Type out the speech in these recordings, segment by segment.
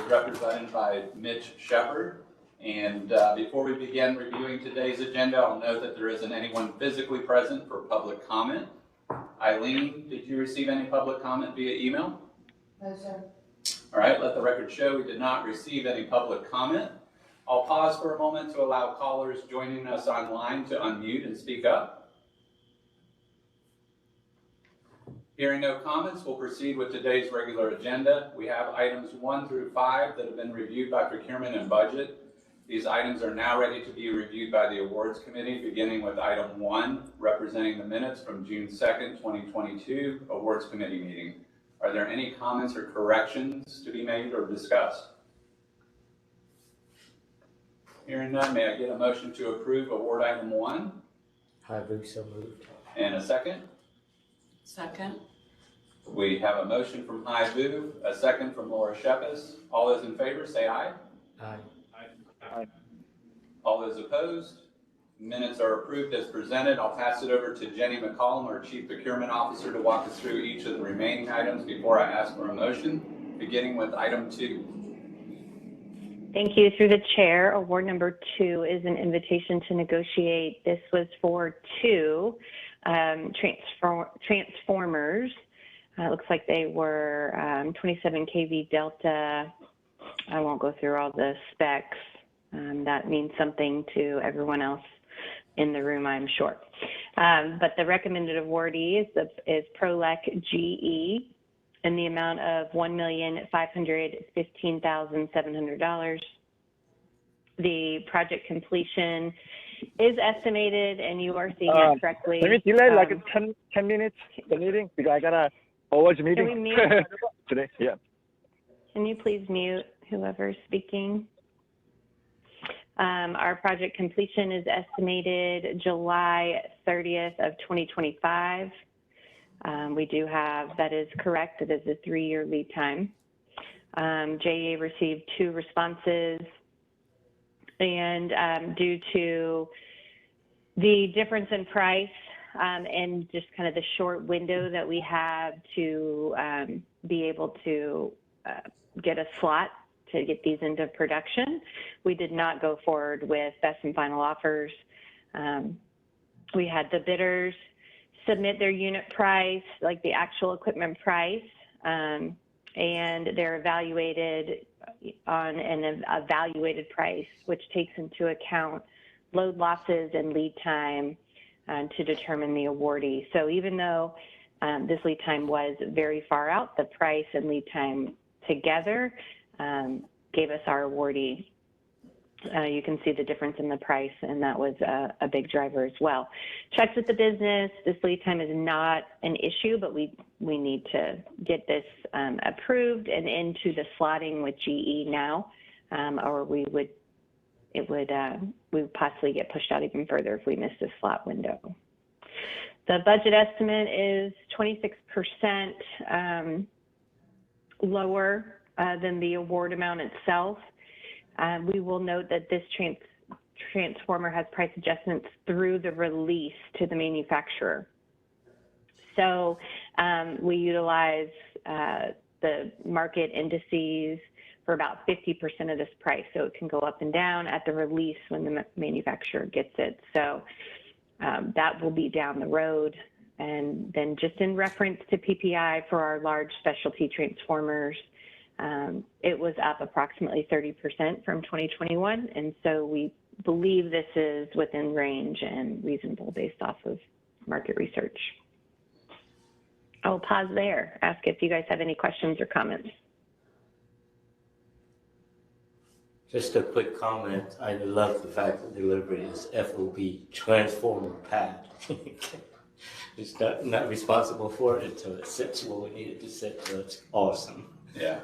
is represented by Mitch Shepard. And before we begin reviewing today's agenda, I'll note that there isn't anyone physically present for public comment. Eileen, did you receive any public comment via email? No, sir. All right, let the record show we did not receive any public comment. I'll pause for a moment to allow callers joining us online to unmute and speak up. Hearing no comments, we'll proceed with today's regular agenda. We have items 1 through 5 that have been reviewed by Procurement and Budget. These items are now ready to be reviewed by the Awards Committee, beginning with item 1, representing the minutes from June 2nd, 2022 Awards Committee meeting. Are there any comments or corrections to be made or discussed? Hearing none, may I get a motion to approve award item 1? Hybrid, so moved. And a second? Second. We have a motion from Hai Vu, a second from Laura Shepis. All those in favor say aye. Aye. Aye. All those opposed? Minutes are approved as presented. I'll pass it over to Jenny McCollum, our Chief Procurement Officer, to walk us through each of the remaining items before I ask for a motion, beginning with item 2. Thank you. Through the chair, award number 2 is an invitation to negotiate. This was for 2 transformers. Looks like they were 27 kV Delta. I won't go through all the specs. That means something to everyone else in the room, I'm sure. But the recommended awardee is Prolec GE in the amount of $1,515,700. The project completion is estimated, and you are seeing it correctly. Can we delay like 10 minutes, the meeting? Because I got a awards meeting can we mute? today. Yeah. Can you please mute whoever's speaking? Our project completion is estimated July 30th of 2025. We do have, that is correct, it is a 3-year lead time. JEA received 2 responses, and due to the difference in price and just kind of the short window that we have to be able to get a slot to get these into production, we did not go forward with best and final offers. We had the bidders submit their unit price, like the actual equipment price, and they're evaluated on an evaluated price, which takes into account load losses and lead time to determine the awardee. So even though this lead time was very far out, the price and lead time together gave us our awardee. You can see the difference in the price, and that was a big driver as well. Checks with the business, this lead time is not an issue, but we need to get this approved and into the slotting with GE now, or we would possibly get pushed out even further if we miss this slot window. The budget estimate is 26% lower than the award amount itself. We will note that this transformer has price adjustments through the release to the manufacturer. So we utilize the market indices for about 50% of this price. So it can go up and down at the release when the manufacturer gets it. So that will be down the road. And then just in reference to PPI for our large specialty transformers, it was up approximately 30% from 2021. And so we believe this is within range and reasonable based off of market research. I'll pause there, ask if you guys have any questions or comments. Just a quick comment. I love the fact that delivery is FOB transformer pad. It's not responsible for it until it sits where we need it to sit. So it's awesome. Yeah.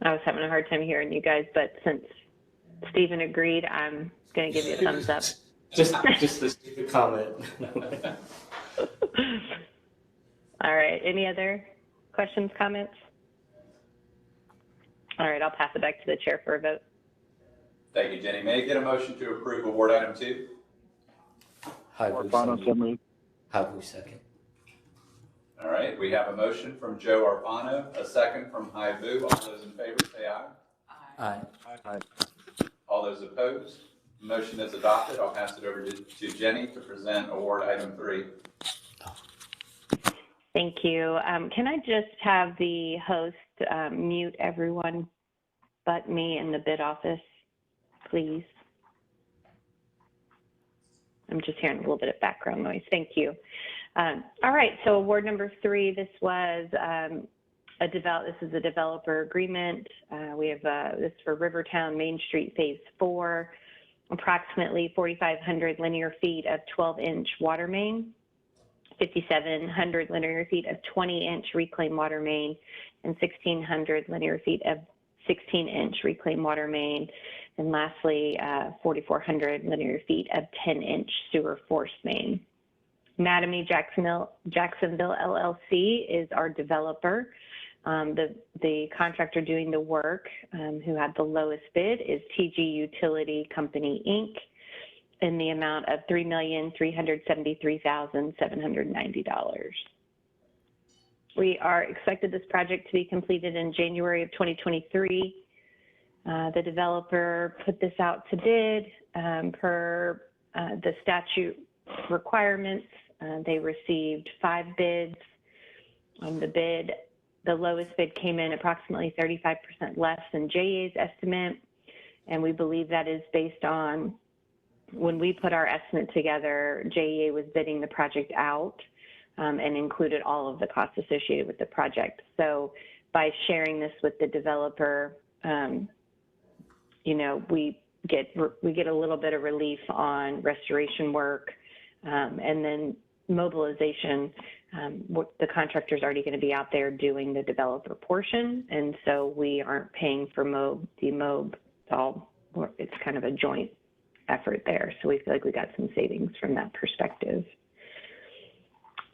I was having a hard time hearing you guys, but since Stephen agreed, I'm going to give you a thumbs up. Just a stupid comment. All right. Any other questions, comments? All right. I'll pass it back to the chair for a vote. Thank you, Jenny. May I get a motion to approve award item 2? Hybrid, Final so moved. Hybrid second. All right, we have a motion from Joe Arpano, a second from Hai Vu. All those in favor say aye. Aye. Aye. All those opposed? Motion is adopted. I'll pass it over to Jenny to present award item 3. Thank you. Can I just have the host mute everyone but me in the bid office, please? I'm just hearing a little bit of background noise. Thank you. All right, so award number 3, this was this is a developer agreement. We have this for Rivertown Main Street Phase 4, approximately 4,500 linear feet of 12-inch water main, 5,700 linear feet of 20-inch reclaimed water main, and 1,600 linear feet of 16-inch reclaimed water main, and lastly, 4,400 linear feet of 10-inch sewer force main. Mattamy Jacksonville LLC is our developer. The contractor doing the work, who had the lowest bid, is TG Utility Company, Inc., in the amount of $3,373,790. We are expected this project to be completed in January of 2023. The developer put this out to bid per the statute requirements. They received 5 bids. The lowest bid came in approximately 35% less than JEA's estimate, and we believe that is based on when we put our estimate together, JEA was bidding the project out and included all of the costs associated with the project. So by sharing this with the developer, you know, we get a little bit of relief on restoration work, and then mobilization. The contractor's already going to be out there doing the developer portion, and so we aren't paying for demob. It's kind of a joint effort there, so we feel like we got some savings from that perspective.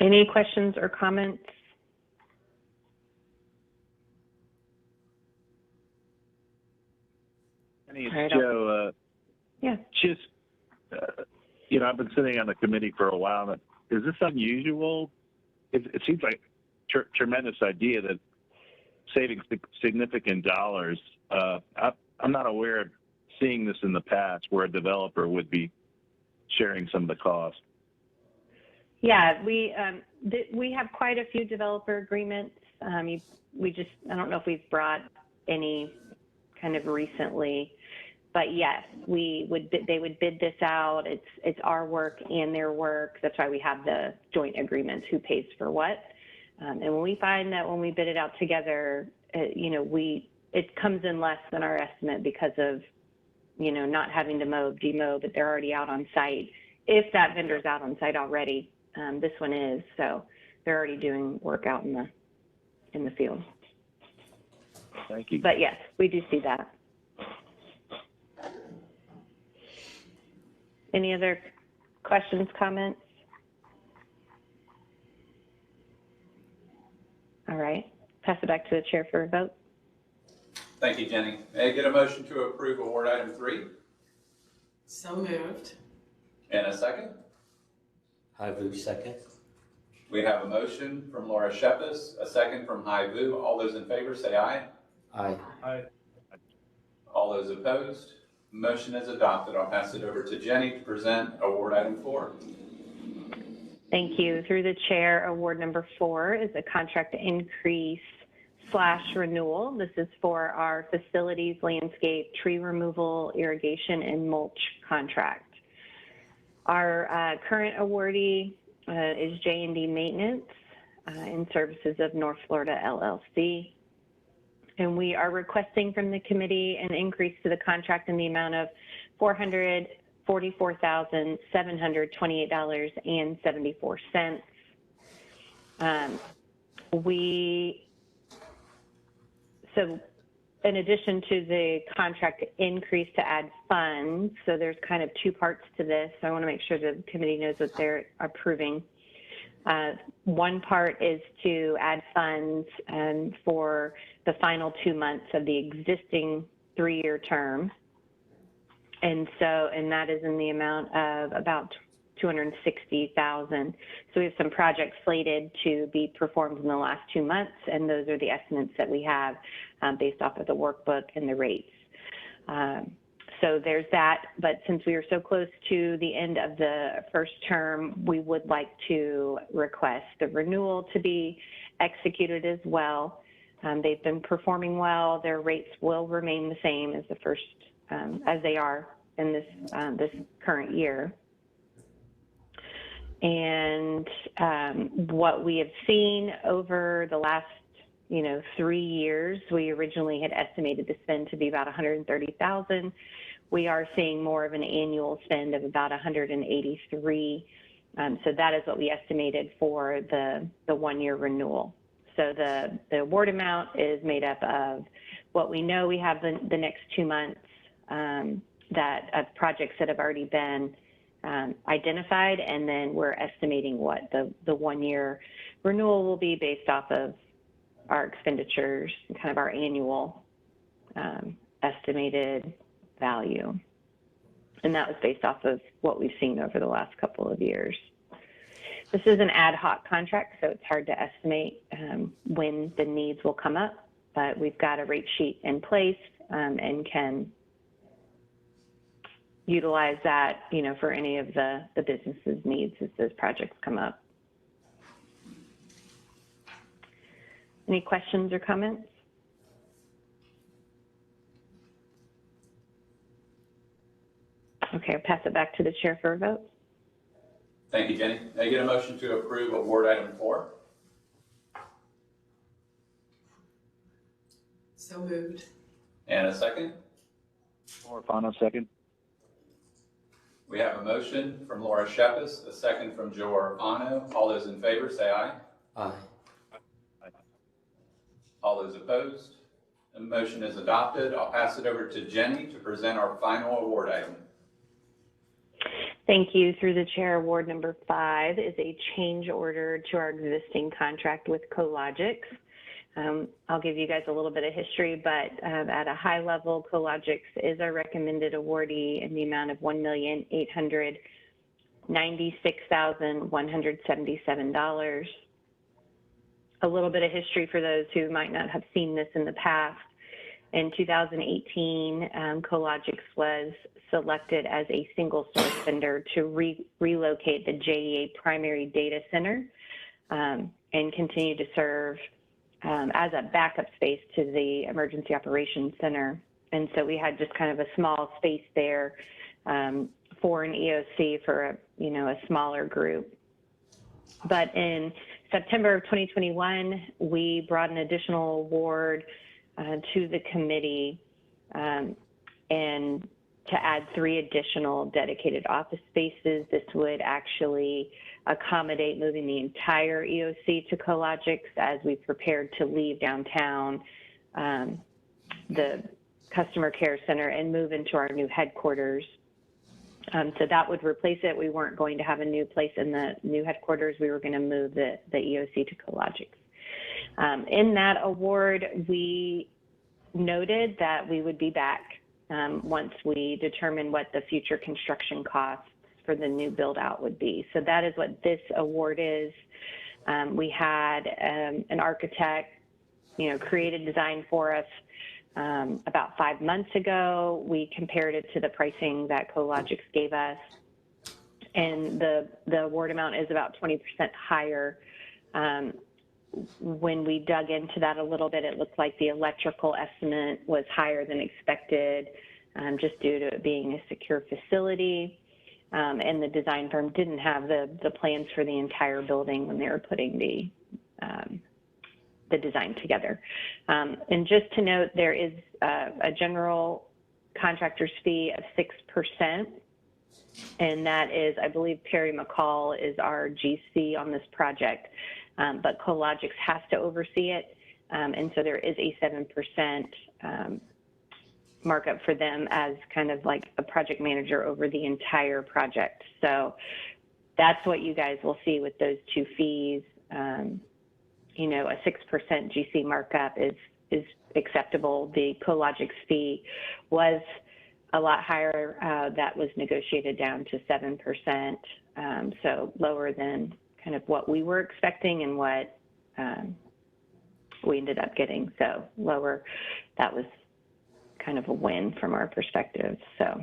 Any questions or comments? It's All right, Joe. Yeah. Just, you know, I've been sitting on the committee for a while. But is this unusual? It seems like tremendous idea that saving significant dollars. I'm not aware of seeing this in the past where a developer would be sharing some of the costs. Yeah, we have quite a few developer agreements. I don't know if we've brought any kind of recently, but yes, they would bid this out. It's our work and their work. That's why we have the joint agreements, who pays for what. And when we find that when we bid it out together, you know, it comes in less than our estimate because of, you know, not having to demob, but they're already out on site. If that vendor's out on site already, this one is, so they're already doing work out in the field. Thank you. But yes, we do see that. Any other questions, comments? All right, pass it back to the chair for a vote. Thank you, Jenny. May I get a motion to approve award item 3? So moved. And a second? Hai Vu, second. We have a motion from Laura Shepis, a second from Hai Vu. All those in favor say aye. Aye. Aye. All those opposed? Motion is adopted. I'll pass it over to Jenny to present award item 4. Thank you. Through the chair, award number 4 is a contract increase / renewal. This is for our facilities, landscape, tree removal, irrigation, and mulch contract. Our current awardee is J&D Maintenance in Services of North Florida, LLC. And we are requesting from the committee an increase to the contract in the amount of $444,728.74. So in addition to the contract increase to add funds, so there's kind of 2 parts to this. So I want to make sure the committee knows what they're approving. One part is to add funds for the final 2 months of the existing 3-year term. And that is in the amount of about $260,000. So we have some projects slated to be performed in the last 2 months, and those are the estimates that we have based off of the workbook and the rates. So there's that, but since we are so close to the end of the first term, we would like to request the renewal to be executed as well. They've been performing well. Their rates will remain the same as the first, as they are in this current year. And what we have seen over the last 3 years, we originally had estimated the spend to be about $130,000. We are seeing more of an annual spend of about $183,000. So that is what we estimated for the 1-year renewal. So the award amount is made up of what we know we have the next 2 months of projects that have already been identified, and then we're estimating what the 1-year renewal will be based off of our expenditures and kind of our annual estimated value. And that was based off of what we've seen over the last couple of years. This is an ad hoc contract, so it's hard to estimate when the needs will come up, but we've got a rate sheet in place and can utilize that, for any of the business's needs as those projects come up. Any questions or comments? Okay, I'll pass it back to the chair for a vote. Thank you, Jenny. May I get a motion to approve award item 4? So moved. And a second? Laura Fano, second. We have a motion from Laura Shepis, a second from Joe Arfano. All those in favor say aye. Aye. All those opposed? The motion is adopted. I'll pass it over to Jenny to present our final award item. Thank you. Through the chair, award number 5 is a change order to our existing contract with Cologix. I'll give you guys a little bit of history, but at a high level, Cologix is our recommended awardee in the amount of $1,896,177. A little bit of history for those who might not have seen this in the past. In 2018, Cologix was selected as a single source vendor to relocate the JEA primary data center and continue to serve as a backup space to the Emergency Operations Center. And so we had just kind of a small space there for an EOC for a smaller group. But in September of 2021, we brought an additional award to the committee and to add 3 additional dedicated office spaces. This would actually accommodate moving the entire EOC to Cologix as we prepared to leave downtown the customer care center and move into our new headquarters. So that would replace it. We weren't going to have a new place in the new headquarters. We were going to move the EOC to Cologix. In that award, we noted that we would be back once we determine what the future construction costs for the new build out would be. So that is what this award is. We had an architect, create a design for us about 5 months ago. We compared it to the pricing that Cologix gave us, and the award amount is about 20% higher. When we dug into that a little bit, it looked like the electrical estimate was higher than expected, just due to it being a secure facility. And the design firm didn't have the plans for the entire building when they were putting the design together. And just to note, there is a general contractor's fee of 6%. And that is, I believe Perry McCall is our GC on this project, but Cologix has to oversee it. And so there is a 7% markup for them as kind of like a project manager over the entire project. So that's what you guys will see with those 2 fees. A 6% GC markup is acceptable. The Cologix fee was a lot higher. That was negotiated down to 7%, so lower than kind of what we were expecting and what we ended up getting. So lower, that was kind of a win from our perspective. So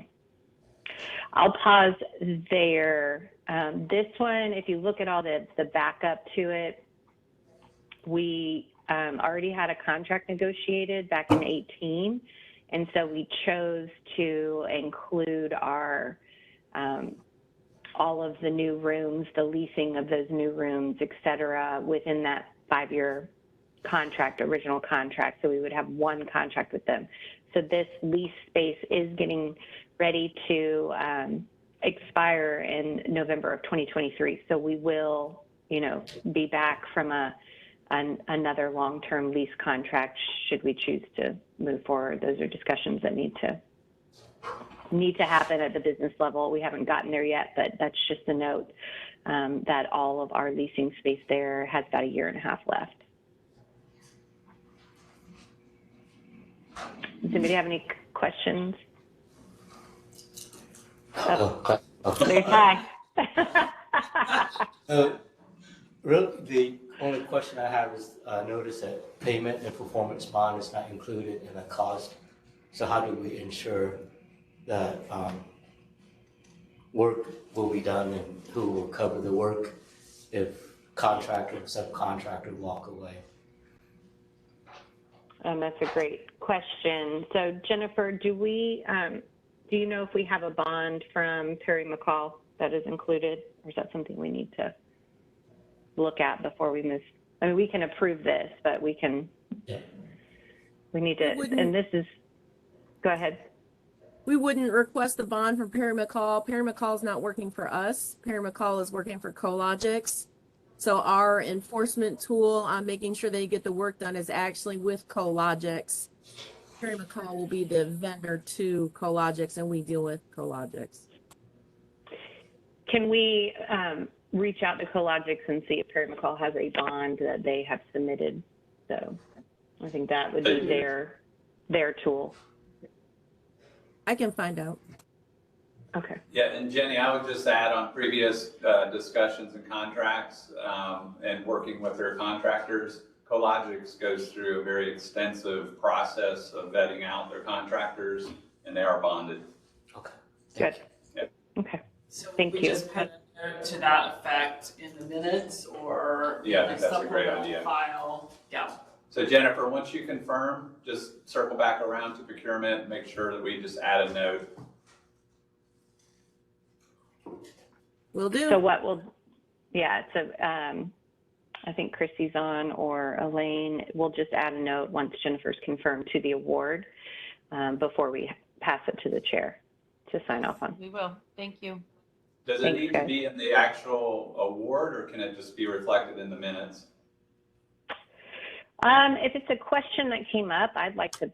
I'll pause there. This one, if you look at all the backup to it, we already had a contract negotiated back in 2018. And so we chose to include our, all of the new rooms, the leasing of those new rooms, et cetera, within that 5-year contract, original contract. So we would have one contract with them. So this lease space is getting ready to expire in November of 2023. So we will, be back from another long-term lease contract should we choose to move forward. Those are discussions that need to happen at the business level. We haven't gotten there yet, but that's just a note that all of our leasing space there has about 1.5 years left. Does anybody have any questions? There's hi. Really, the only question I have is notice that payment and performance bond is not included in the cost. So how do we ensure that work will be done and who will cover the work if contractor or subcontractor walk away? That's a great question. So Jennifer, do you know if we have a bond from Perry McCall that is included, or is that something we need to look at before we move? I mean, we can approve this, but we need to, and this is, go ahead. We wouldn't request the bond from Perry McCall. Perry McCall is not working for us. Perry McCall is working for Cologix. So our enforcement tool on making sure they get the work done is actually with Cologix. Perry McCall will be the vendor to Cologix, and we deal with Cologix. Can we reach out to Cologix and see if Perry McCall has a bond that they have submitted? So I think that would be their tool. I can find out. Okay. Yeah, and Jenny, I would just add on previous discussions and contracts and working with their contractors, Cologix goes through a very extensive process of vetting out their contractors, and they are bonded. Okay. Good. Yep. Okay. So Thank we you. just put a note to that effect in the minutes or Yeah, I in think the that's a great supplemental idea. file. Yeah. So Jennifer, once you confirm, just circle back around to procurement, make sure that we just add a note. Will do. So what will, yeah, so I think Chrissy's on or Elaine, we'll just add a note once Jennifer's confirmed to the award before we pass it to the chair to sign off on. We will. Thank you. Does it Thanks, need guys. to be in the actual award, or can it just be reflected in the minutes? If it's a question that came up, I'd like to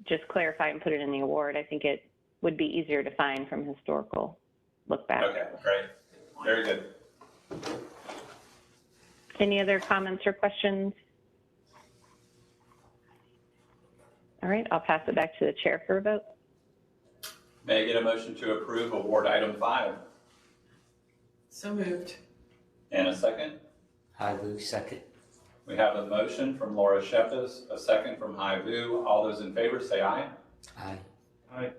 just clarify and put it in the award. I think it would be easier to find from historical look back. Okay, great. Very good. Any other comments or questions? All right, I'll pass it back to the chair for a vote. May I get a motion to approve award item 5? So moved. And a second? I will second. We have a motion from Laura Shepis, a second from Hai Vu. All those in favor say aye. Aye. Aye.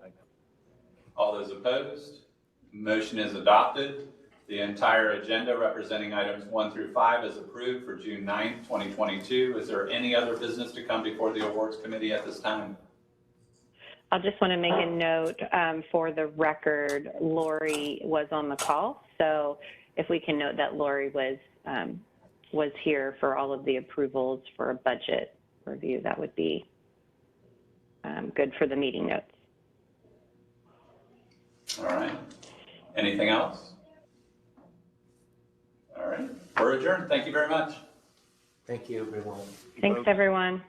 All those opposed? Motion is adopted. The entire agenda representing items 1 through 5 is approved for June 9th, 2022. Is there any other business to come before the awards committee at this time? I'll just want to make a note for the record, Lori was on the call. So if we can note that Lori was here for all of the approvals for a budget review, that would be good for the meeting notes. All right. Anything else? All right. We're adjourned. Thank you very much. Thank you, everyone. Thanks, everyone.